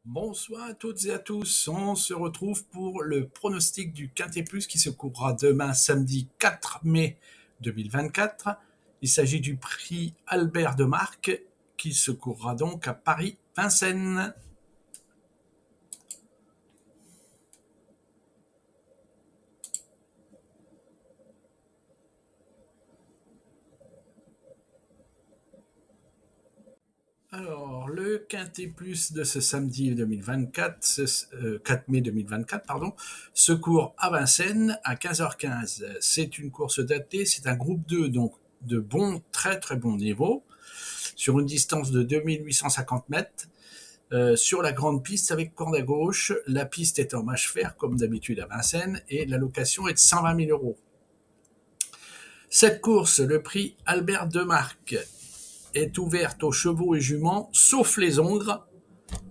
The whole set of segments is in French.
Bonsoir à toutes et à tous. On se retrouve pour le pronostic du Quintet Plus qui se courra demain samedi 4 mai 2024. Il s'agit du prix Albert de Marque qui se courra donc à Paris-Vincennes. Alors, le Quintet Plus de ce samedi 4 mai 2024, se court à Vincennes à 15h15. C'est une course datée, c'est un groupe 2, donc de très très bon niveau, sur une distance de 2850 mètres, sur la grande piste avec corde à gauche. La piste est en mâche fer, comme d'habitude à Vincennes, et la location est de 120 000 euros. Cette course, le prix Albert Demarque, est ouverte aux chevaux et juments, sauf les hongres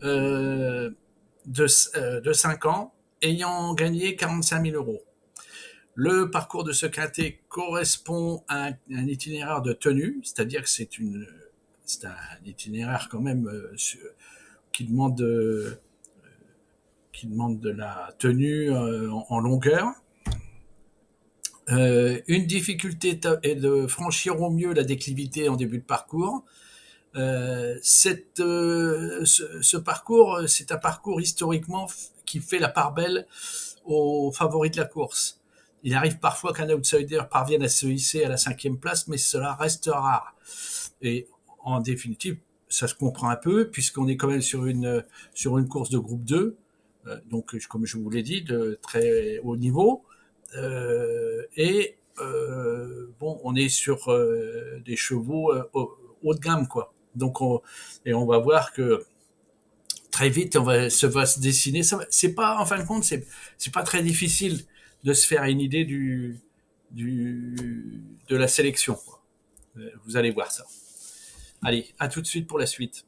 de 5 ans, ayant gagné 45 000 euros. Le parcours de ce quintet correspond à un itinéraire de tenue, c'est-à-dire que c'est un itinéraire quand même qui demande de la tenue en longueur. Une difficulté est de franchir au mieux la déclivité en début de parcours. Ce parcours, c'est un parcours historiquement qui fait la part belle aux favoris de la course. Il arrive parfois qu'un outsider parvienne à se hisser à la 5e place, mais cela reste rare. Et en définitive, ça se comprend un peu, puisqu'on est quand même sur une course de groupe 2, donc comme je vous l'ai dit, de très haut niveau. Bon, on est sur des chevaux haut de gamme, quoi. Donc, on va voir que très vite, va se dessiner. C'est pas, en fin de compte, c'est pas très difficile de se faire une idée de la sélection, quoi. Vous allez voir ça. Allez, à tout de suite pour la suite.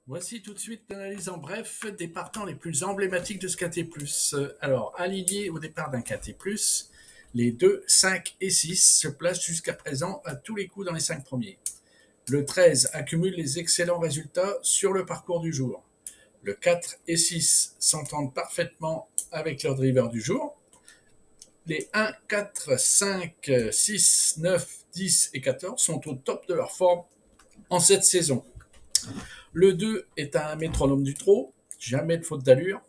Voici tout de suite l'analyse en bref des partants les plus emblématiques de ce Quintet Plus. Alors, alignés au départ d'un Quintet Plus, les 2, 5 et 6 se placent jusqu'à présent à tous les coups dans les 5 premiers. Le 13 accumule les excellents résultats sur le parcours du jour. Le 4 et 6 s'entendent parfaitement avec leur driver du jour. Les 1, 4, 5, 6, 9, 10 et 14 sont au top de leur forme en cette saison. Le 2 est un métronome du trot, jamais de faute d'allure.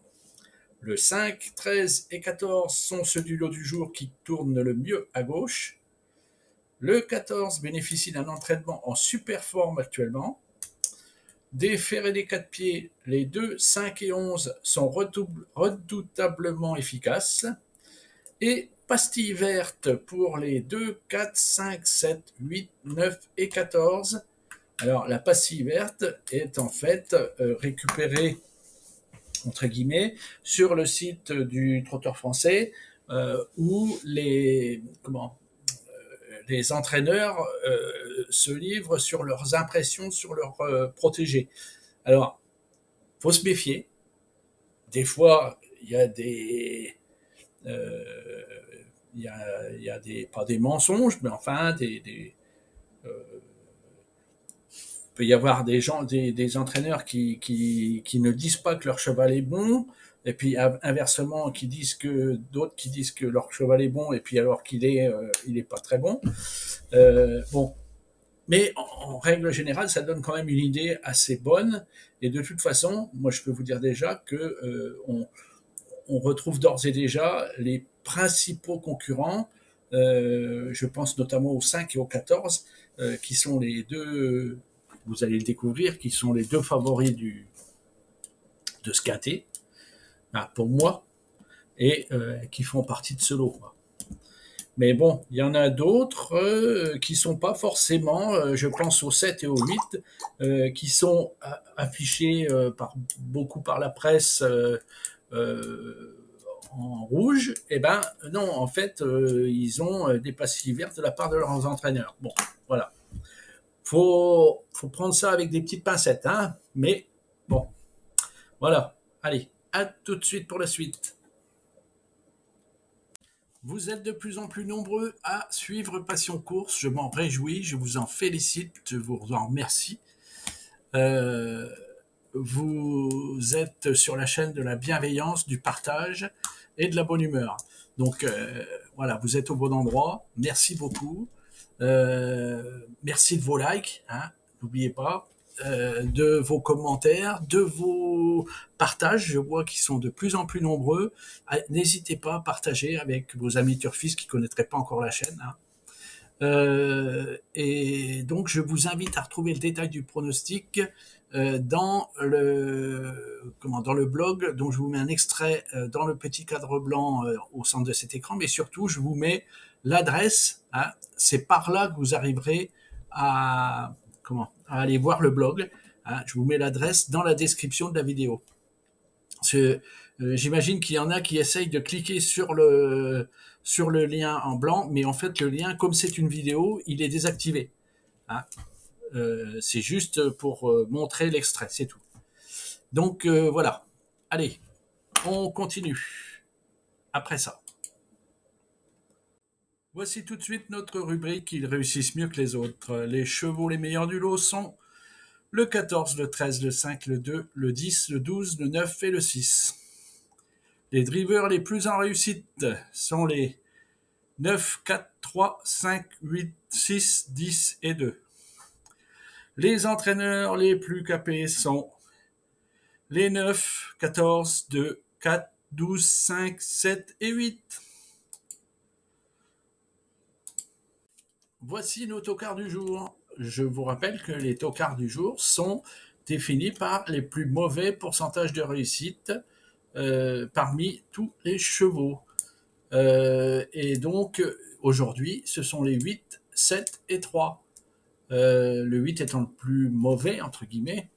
Le 5, 13 et 14 sont ceux du lot du jour qui tournent le mieux à gauche. Le 14 bénéficie d'un entraînement en super forme actuellement. Des ferrés des 4 pieds, les 2, 5 et 11 sont redoutablement efficaces. Et pastille verte pour les 2, 4, 5, 7, 8, 9 et 14. Alors, la pastille verte est en fait récupérée, entre guillemets, sur le site du Trotteur français, où les entraîneurs se livrent sur leurs impressions sur leurs protégés. Alors, faut se méfier. Des fois, il y a des... pas des mensonges, mais enfin, peut y avoir des entraîneurs qui ne disent pas que leur cheval est bon, et puis inversement d'autres qui disent que leur cheval est bon, et puis alors qu'il il est pas très bon. Bon, mais en règle générale, ça donne quand même une idée assez bonne. Et de toute façon, moi je peux vous dire déjà que on retrouve d'ores et déjà les principaux concurrents. Je pense notamment aux 5 et aux 14, qui sont les deux, vous allez le découvrir, qui sont les deux favoris de ce quintet, pour moi, et qui font partie de ce lot, quoi. Mais bon, il y en a d'autres qui sont pas forcément, je pense aux 7 et aux 8, qui sont affichés beaucoup par la presse en rouge. Eh ben non, en fait, ils ont des pastilles vertes de la part de leurs entraîneurs. Bon, voilà. Faut prendre ça avec des petites pincettes, hein. Mais bon, voilà. Allez, à tout de suite pour la suite. Vous êtes de plus en plus nombreux à suivre Passion Course. Je m'en réjouis, je vous en félicite, je vous en remercie. Vous êtes sur la chaîne de la bienveillance, du partage et de la bonne humeur. Donc voilà, vous êtes au bon endroit. Merci beaucoup. Merci de vos likes, hein, n'oubliez pas, de vos commentaires, de vos partages. Je vois qu'ils sont de plus en plus nombreux. N'hésitez pas à partager avec vos amis turfistes qui ne connaîtraient pas encore la chaîne. Hein. Et donc, je vous invite à retrouver le détail du pronostic dans le blog, dont je vous mets un extrait dans le petit cadre blanc au centre de cet écran, mais surtout, je vous mets l'adresse. Hein, c'est par là que vous arriverez à aller voir le blog. Hein, je vous mets l'adresse dans la description de la vidéo. J'imagine qu'il y en a qui essayent de cliquer sur le lien en blanc, mais en fait, le lien, comme c'est une vidéo, il est désactivé. Hein. C'est juste pour montrer l'extrait, c'est tout. Donc, voilà. Allez, on continue. Après ça. Voici tout de suite notre rubrique « Ils réussissent mieux que les autres ». Les chevaux les meilleurs du lot sont le 14, le 13, le 5, le 2, le 10, le 12, le 9 et le 6. Les drivers les plus en réussite sont les 9, 4, 3, 5, 8, 6, 10 et 2. Les entraîneurs les plus capés sont les 9, 14, 2, 4, 12, 5, 7 et 8. Voici nos tocards du jour. Je vous rappelle que les tocards du jour sont définis par les plus mauvais pourcentages de réussite parmi tous les chevaux. Et donc, aujourd'hui, ce sont les 8, 7 et 3. Le 8 étant le plus mauvais, entre guillemets,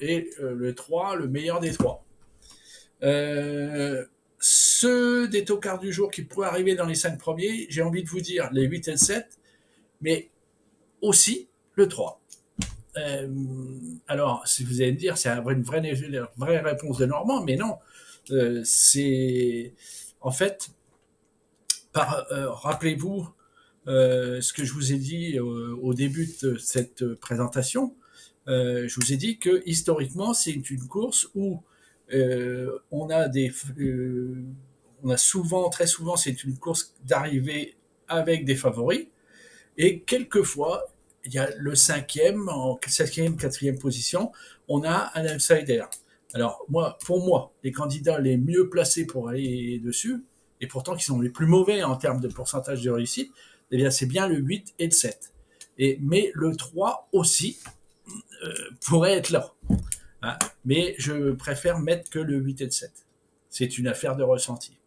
et le 3, le meilleur des 3. Ceux des tocards du jour qui pourraient arriver dans les 5 premiers, j'ai envie de vous dire les 8 et le 7, mais aussi le 3. Alors, si vous allez me dire, c'est une vraie réponse de Normand, mais non. C'est en fait, rappelez-vous ce que je vous ai dit au début de cette présentation. Je vous ai dit que historiquement, c'est une course où on a très souvent, c'est une course d'arrivée avec des favoris, et quelquefois, il y a le 5e, en 7e, 4e position, on a un outsider. Alors, pour moi, les candidats les mieux placés pour aller dessus, et pourtant qui sont les plus mauvais en termes de pourcentage de réussite, eh bien, c'est bien le 8 et le 7. Mais le 3 aussi pourrait être là. Hein, mais je préfère mettre que le 8 et le 7. C'est une affaire de ressenti.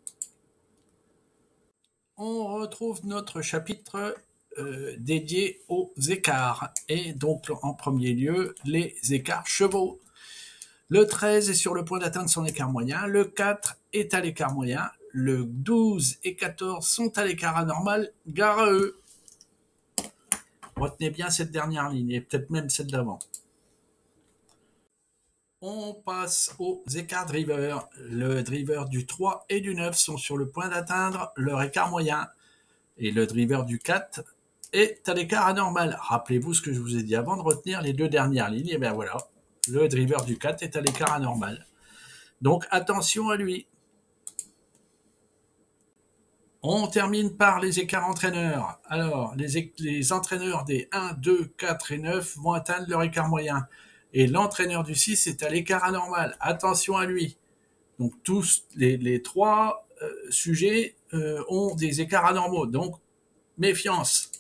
On retrouve notre chapitre dédié aux écarts. Et donc, en premier lieu, les écarts chevaux. Le 13 est sur le point d'atteindre son écart moyen. Le 4 est à l'écart moyen. Le 12 et 14 sont à l'écart anormal. Gare à eux. Retenez bien cette dernière ligne, et peut-être même celle d'avant. On passe aux écarts driver. Le driver du 3 et du 9 sont sur le point d'atteindre leur écart moyen. Et le driver du 4 est à l'écart anormal. Rappelez-vous ce que je vous ai dit avant de retenir les deux dernières lignes. Et bien voilà, le driver du 4 est à l'écart anormal. Donc attention à lui. On termine par les écarts entraîneurs. Alors, les entraîneurs des 1, 2, 4 et 9 vont atteindre leur écart moyen. Et l'entraîneur du 6 est à l'écart anormal. Attention à lui. Donc tous les trois sujets ont des écarts anormaux. Donc, méfiance.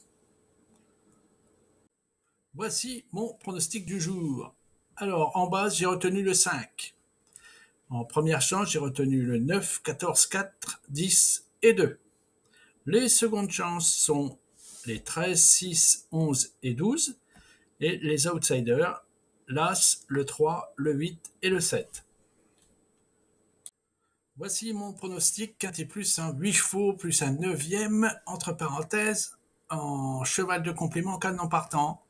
Voici mon pronostic du jour. Alors, en base, j'ai retenu le 5. En première chance, j'ai retenu le 9, 14, 4, 10 et 2. Les secondes chances sont les 13, 6, 11 et 12. Et les outsiders, l'As, le 3, le 8 et le 7. Voici mon pronostic quintet plus un 8 chevaux plus un 9e, entre parenthèses, en cheval de complément canon partant.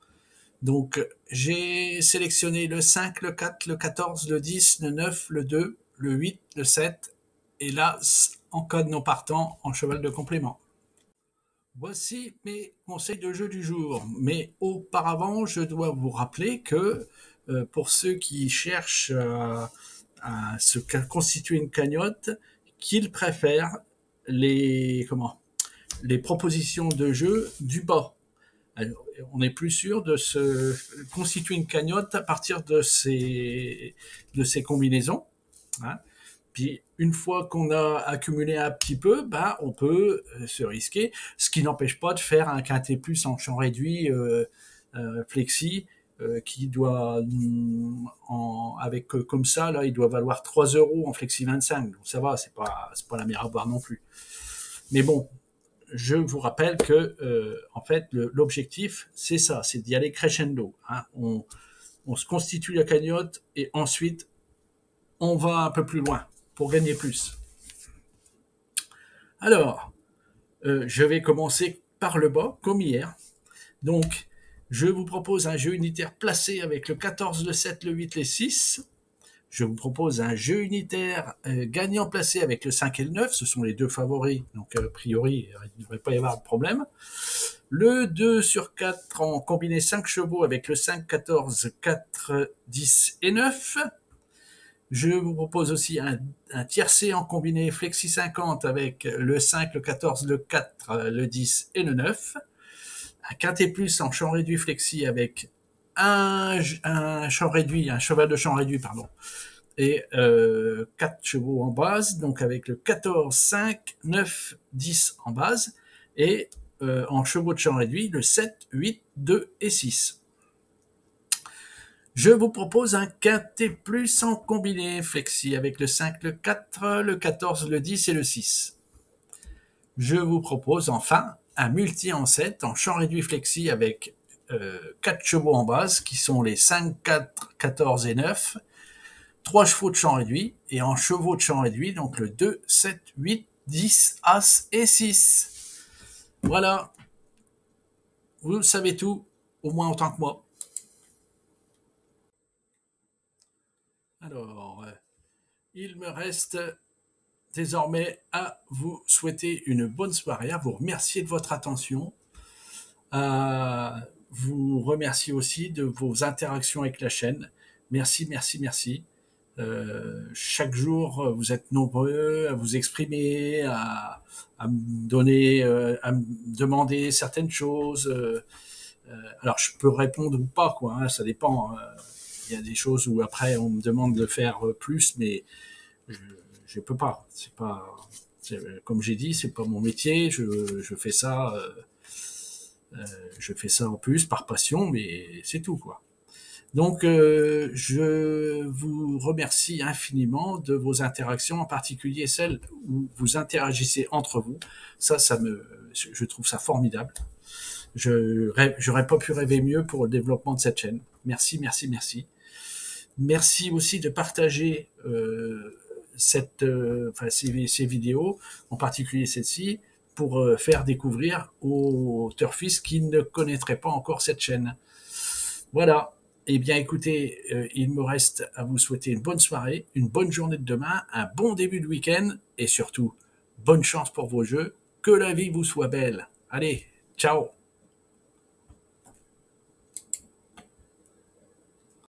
Donc, j'ai sélectionné le 5, le 4, le 14, le 10, le 9, le 2, le 8, le 7 et l'As en cas de non partant en cheval de complément. Voici mes conseils de jeu du jour. Mais auparavant, je dois vous rappeler que pour ceux qui cherchent à se constituer une cagnotte, qu'ils préfèrent les propositions de jeu du bas. Alors, on est plus sûr de se constituer une cagnotte à partir de ces combinaisons. Hein. Puis une fois qu'on a accumulé un petit peu, bah, on peut se risquer, ce qui n'empêche pas de faire un quintet plus en champ réduit flexi qui doit avec comme ça là, il doit valoir 3 € en flexi 25. Donc ça va, c'est pas la mer à boire non plus. Mais bon, je vous rappelle que en fait l'objectif c'est ça, c'est d'y aller crescendo. Hein. On se constitue la cagnotte et ensuite on va un peu plus loin pour gagner plus. Alors, je vais commencer par le bas, comme hier. Donc, je vous propose un jeu unitaire placé avec le 14, le 7, le 8, le 6. Je vous propose un jeu unitaire gagnant placé avec le 5 et le 9. Ce sont les deux favoris, donc a priori, il ne devrait pas y avoir de problème. Le 2 sur 4 en combiné 5 chevaux avec le 5, 14, 4, 10 et 9. Je vous propose aussi un tiercé en combiné flexi 50 avec le 5, le 14, le 4, le 10 et le 9. Un quintet plus en champ réduit flexi avec un champ réduit, un cheval de champ réduit, pardon, et 4 chevaux en base, donc avec le 14, 5, 9, 10 en base, et en chevaux de champ réduit, le 7, 8, 2 et 6. Je vous propose un quintet plus en combiné flexi avec le 5, le 4, le 14, le 10 et le 6. Je vous propose enfin un multi en 7 en champ réduit flexi avec 4 chevaux en base qui sont les 5, 4, 14 et 9, 3 chevaux de champ réduit et en chevaux de champ réduit donc le 2, 7, 8, 10, As et 6. Voilà, vous savez tout, au moins autant que moi. Alors, il me reste désormais à vous souhaiter une bonne soirée, à vous remercier de votre attention, à vous remercier aussi de vos interactions avec la chaîne. Merci, merci, merci. Chaque jour, vous êtes nombreux à vous exprimer, à me donner, à me demander certaines choses. Alors, je peux répondre ou pas, quoi. Hein, ça dépend. Il y a des choses où après on me demande de faire plus, mais je peux pas. C'est pas, comme j'ai dit, c'est pas mon métier. Je fais ça, je fais ça en plus par passion, mais c'est tout, quoi. Donc, je vous remercie infiniment de vos interactions, en particulier celles où vous interagissez entre vous. Je trouve ça formidable. J'aurais pas pu rêver mieux pour le développement de cette chaîne. Merci, merci, merci. Merci aussi de partager ces vidéos, en particulier celle-ci, pour faire découvrir aux turfistes qui ne connaîtraient pas encore cette chaîne. Voilà. Eh bien, écoutez, il me reste à vous souhaiter une bonne soirée, une bonne journée de demain, un bon début de week-end et surtout, bonne chance pour vos jeux. Que la vie vous soit belle. Allez, ciao!